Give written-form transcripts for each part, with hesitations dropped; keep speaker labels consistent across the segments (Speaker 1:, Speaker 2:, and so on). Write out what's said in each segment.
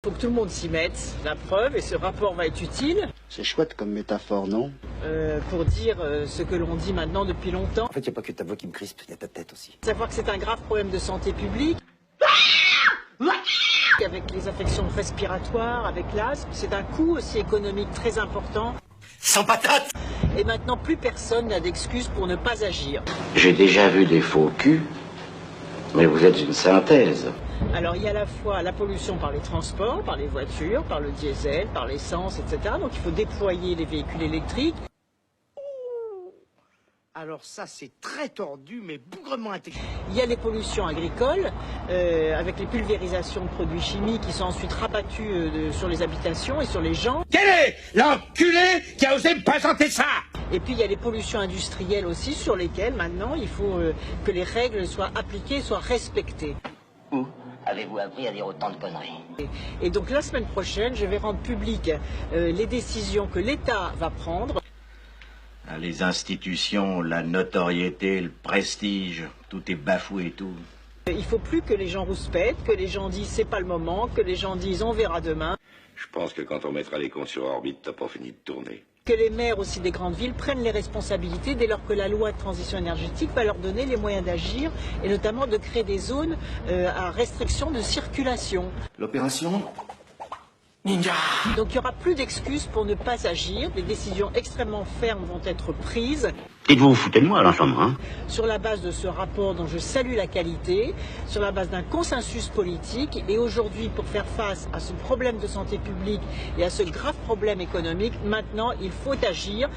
Speaker 1: Il faut que tout le monde s'y mette, la preuve, et ce rapport va être utile.
Speaker 2: C'est chouette comme métaphore, non?
Speaker 1: Pour dire ce que l'on dit maintenant depuis longtemps.
Speaker 3: En fait, il n'y a pas que ta voix qui me crispe, il y a ta tête aussi.
Speaker 1: Savoir que c'est un grave problème de santé publique. Avec les affections respiratoires, avec l'asthme, c'est un coût aussi économique très important.
Speaker 3: Sans patate!
Speaker 1: Et maintenant, plus personne n'a d'excuses pour ne pas agir.
Speaker 4: J'ai déjà vu des faux culs, mais vous êtes une synthèse.
Speaker 1: Alors il y a à la fois la pollution par les transports, par les voitures, par le diesel, par l'essence, etc. Donc il faut déployer les véhicules électriques.
Speaker 2: Alors ça, c'est très tordu, mais bougrement intelligent.
Speaker 1: Il y a les pollutions agricoles, avec les pulvérisations de produits chimiques qui sont ensuite rabattus sur les habitations et sur les gens.
Speaker 5: Quel est l'enculé qui a osé me présenter ça?
Speaker 1: Et puis il y a les pollutions industrielles aussi, sur lesquelles maintenant il faut que les règles soient appliquées, soient respectées.
Speaker 4: Où avez-vous appris à dire autant de conneries?
Speaker 1: Et donc la semaine prochaine, je vais rendre publiques les décisions que l'État va prendre.
Speaker 6: Les institutions, la notoriété, le prestige, tout est bafoué et tout.
Speaker 1: Il ne faut plus que les gens rouspètent, que les gens disent c'est pas le moment, que les gens disent on verra demain.
Speaker 7: Je pense que quand on mettra les comptes sur orbite, t'as pas fini de tourner.
Speaker 1: Que les maires aussi des grandes villes prennent les responsabilités dès lors que la loi de transition énergétique va leur donner les moyens d'agir et notamment de créer des zones à restriction de circulation.
Speaker 3: L'opération Ninja!
Speaker 1: Donc il n'y aura plus d'excuses pour ne pas agir. Des décisions extrêmement fermes vont être prises.
Speaker 4: Dites-vous, vous foutez de moi, l'ensemble, hein?
Speaker 1: Sur la base de ce rapport dont je salue la qualité, sur la base d'un consensus politique. Et aujourd'hui, pour faire face à ce problème de santé publique et à ce grave problème économique, maintenant, il faut agir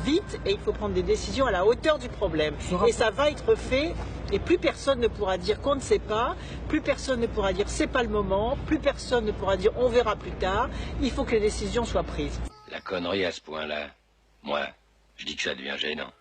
Speaker 1: vite et il faut prendre des décisions à la hauteur du problème. Et ça va être fait. Et plus personne ne pourra dire qu'on ne sait pas, plus personne ne pourra dire c'est pas le moment, plus personne ne pourra dire on verra plus tard. Il faut que les décisions soient prises.
Speaker 8: La connerie à ce point-là, moi, je dis que ça devient gênant.